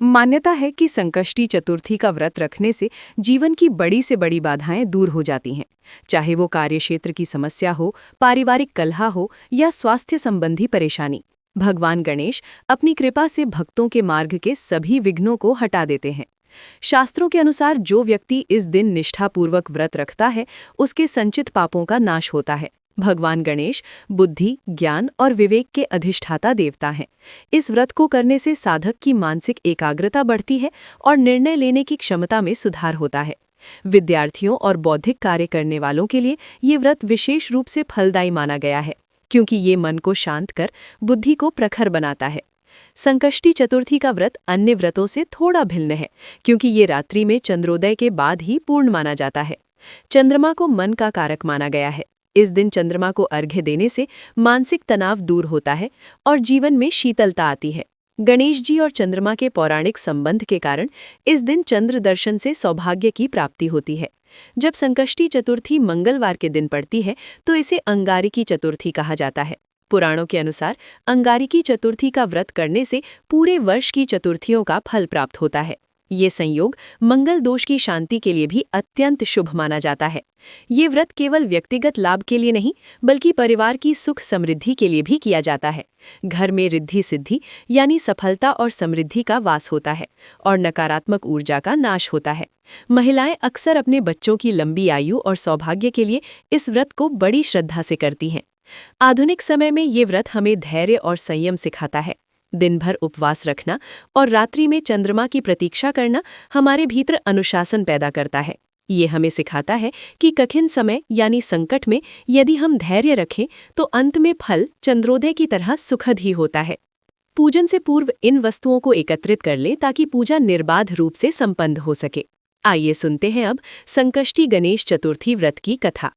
मान्यता है कि संकष्टी चतुर्थी का व्रत रखने से जीवन की बड़ी से बड़ी बाधाएं दूर हो जाती हैं। चाहे वो कार्यक्षेत्र की समस्या हो, पारिवारिक कलह हो या स्वास्थ्य संबंधी परेशानी। भगवान गणेश अपनी कृपा से भक्तों के मार्ग के सभी विघ्नों को हटा देते हैं। शास्त्रों के अनुसार जो व्यक्ति इस दिन निष्ठापूर्वक व्रत रखता है, उसके संचित पापों का नाश होता है। भगवान गणेश बुद्धि, ज्ञान और विवेक के अधिष्ठाता देवता हैं। इस व्रत को करने से साधक की मानसिक एकाग्रता बढ़ती है और निर्णय लेने की क्षमता में सुधार होता है। विद्यार्थियों और बौद्धिक कार्य करने वालों के लिए ये व्रत विशेष रूप से फलदायी माना गया है, क्योंकि ये मन को शांत कर बुद्धि को प्रखर बनाता है। संकष्टी चतुर्थी का व्रत अन्य व्रतों से थोड़ा भिन्न है, क्योंकि ये रात्रि में चंद्रोदय के बाद ही पूर्ण माना जाता है। चंद्रमा को मन का कारक माना गया है। इस दिन चंद्रमा को अर्घ्य देने से मानसिक तनाव दूर होता है और जीवन में शीतलता आती है। गणेश जी और चंद्रमा के पौराणिक संबंध के कारण इस दिन चंद्र दर्शन से सौभाग्य की प्राप्ति होती है। जब संकष्टी चतुर्थी मंगलवार के दिन पड़ती है तो इसे अंगारिकी चतुर्थी कहा जाता है। पुराणों के अनुसार अंगारिकी चतुर्थी का व्रत करने से पूरे वर्ष की चतुर्थियों का फल प्राप्त होता है। ये संयोग मंगल दोष की शांति के लिए भी अत्यंत शुभ माना जाता है। ये व्रत केवल व्यक्तिगत लाभ के लिए नहीं, बल्कि परिवार की सुख समृद्धि के लिए भी किया जाता है। घर में रिद्धि सिद्धि यानी सफलता और समृद्धि का वास होता है और नकारात्मक ऊर्जा का नाश होता है। महिलाएं अक्सर अपने बच्चों की लंबी आयु और सौभाग्य के लिए इस व्रत को बड़ी श्रद्धा से करती हैं। आधुनिक समय में ये व्रत हमें धैर्य और संयम सिखाता है। दिन भर उपवास रखना और रात्रि में चंद्रमा की प्रतीक्षा करना हमारे भीतर अनुशासन पैदा करता है। ये हमें सिखाता है कि कठिन समय यानी संकट में यदि हम धैर्य रखें तो अंत में फल चंद्रोदय की तरह सुखद ही होता है। पूजन से पूर्व इन वस्तुओं को एकत्रित कर लें ताकि पूजा निर्बाध रूप से संपन्न हो सके। आइए सुनते हैं अब संकष्टी गणेश चतुर्थी व्रत की कथा।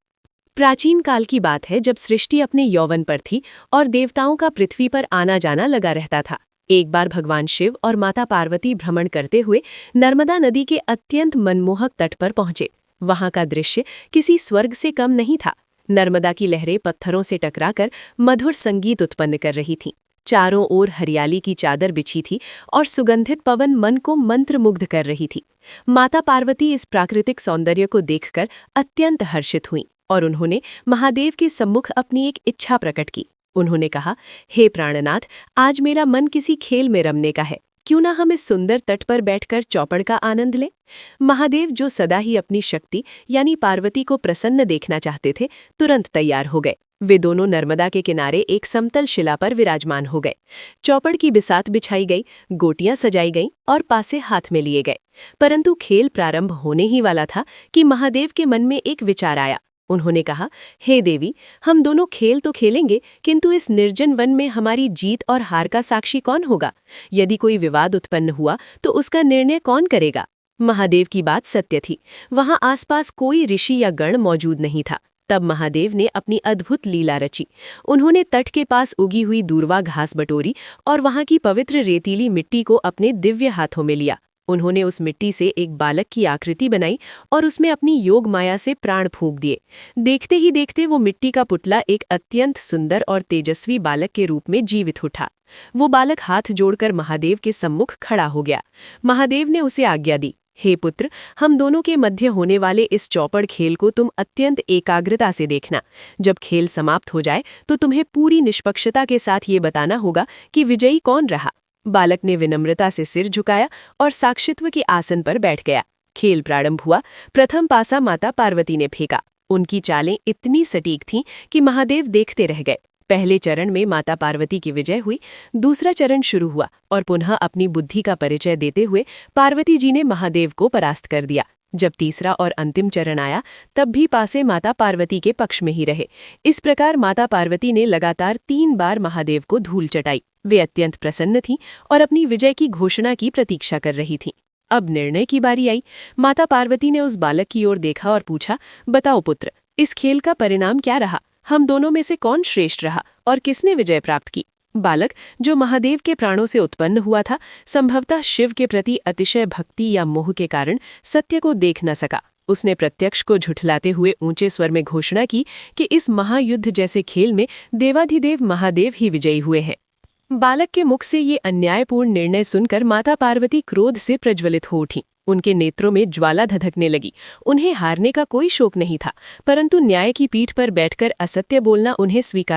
प्राचीन काल की बात है, जब सृष्टि अपने यौवन पर थी और देवताओं का पृथ्वी पर आना जाना लगा रहता था। एक बार भगवान शिव और माता पार्वती भ्रमण करते हुए नर्मदा नदी के अत्यंत मनमोहक तट पर पहुंचे। वहां का दृश्य किसी स्वर्ग से कम नहीं था। नर्मदा की लहरें पत्थरों से टकराकर मधुर संगीत उत्पन्न कर रही थीं। चारों ओर हरियाली की चादर बिछी थी और सुगंधित पवन मन को मंत्रमुग्ध कर रही थी। माता पार्वती इस प्राकृतिक सौंदर्य को देखकर अत्यंत हर्षित हुईं और उन्होंने महादेव के सम्मुख अपनी एक इच्छा प्रकट की। उन्होंने कहा, हे प्राणनाथ, आज मेरा मन किसी खेल में रमने का है। क्यों ना हम इस सुंदर तट पर बैठकर चौपड़ का आनंद लें। महादेव, जो सदा ही अपनी शक्ति यानी पार्वती को प्रसन्न देखना चाहते थे, तुरंत तैयार हो गए। वे दोनों नर्मदा के किनारे एक समतल शिला पर विराजमान हो गए। चौपड़ की बिसात बिछाई गई, गोटियां सजाई गईं और पासे हाथ में लिए गए। परंतु खेल प्रारंभ होने ही वाला था कि महादेव के मन में एक विचार आया। उन्होंने कहा, हे देवी, हम दोनों खेल तो खेलेंगे, किंतु इस निर्जन वन में हमारी जीत और हार का साक्षी कौन होगा? यदि कोई विवाद उत्पन्न हुआ तो उसका निर्णय कौन करेगा? महादेव की बात सत्य थी। वहां आसपास कोई ऋषि या गण मौजूद नहीं था। तब महादेव ने अपनी अद्भुत लीला रची। उन्होंने तट के पास उगी हुई दूर्वा घास बटोरी और वहां की पवित्र रेतीली मिट्टी को अपने दिव्य हाथों में लिया। उन्होंने उस मिट्टी से एक बालक की आकृति बनाई और उसमें अपनी योग माया से प्राण फूंक दिए। देखते ही देखते वो मिट्टी का पुतला एक अत्यंत सुंदर और तेजस्वी बालक के रूप में जीवित उठा। वो बालक हाथ जोड़कर महादेव के सम्मुख खड़ा हो गया। महादेव ने उसे आज्ञा दी, हे पुत्र, हम दोनों के मध्य होने वाले इस चौपड़ खेल को तुम अत्यंत एकाग्रता से देखना। जब खेल समाप्त हो जाए तो तुम्हें पूरी निष्पक्षता के साथ ये बताना होगा कि विजयी कौन रहा। बालक ने विनम्रता से सिर झुकाया और साक्षित्व के आसन पर बैठ गया। खेल प्रारंभ हुआ। प्रथम पासा माता पार्वती ने फेंका। उनकी चालें इतनी सटीक थीं कि महादेव देखते रह गए। पहले चरण में माता पार्वती की विजय हुई। दूसरा चरण शुरू हुआ और पुनः अपनी बुद्धि का परिचय देते हुए पार्वती जी ने महादेव को परास्त कर दिया। जब तीसरा और अंतिम चरण आया, तब भी पासे माता पार्वती के पक्ष में ही रहे। इस प्रकार माता पार्वती ने लगातार 3 बार महादेव को धूल चटाई। वे अत्यंत प्रसन्न थीं और अपनी विजय की घोषणा की प्रतीक्षा कर रही थीं। अब निर्णय की बारी आई। माता पार्वती ने उस बालक की ओर देखा और पूछा, बताओ पुत्र, इस खेल का परिणाम क्या रहा? हम दोनों में से कौन श्रेष्ठ रहा और किसने विजय प्राप्त की? बालक, जो महादेव के प्राणों से उत्पन्न हुआ था, संभवतः शिव के प्रति अतिशय भक्ति या मोह के कारण सत्य को देख न सका। उसने प्रत्यक्ष को झुठलाते हुए ऊंचे स्वर में घोषणा की कि इस महायुद्ध जैसे खेल में देवाधिदेव महादेव ही विजयी हुए हैं। बालक के मुख से ये अन्यायपूर्ण निर्णय सुनकर माता पार्वती क्रोध से प्रज्वलित हो उठीं। उनके नेत्रों में ज्वाला धधकने लगी। उन्हें हारने का कोई शोक नहीं था, परंतु न्याय की पीठ पर बैठकर असत्य बोलना उन्हें स्वीकार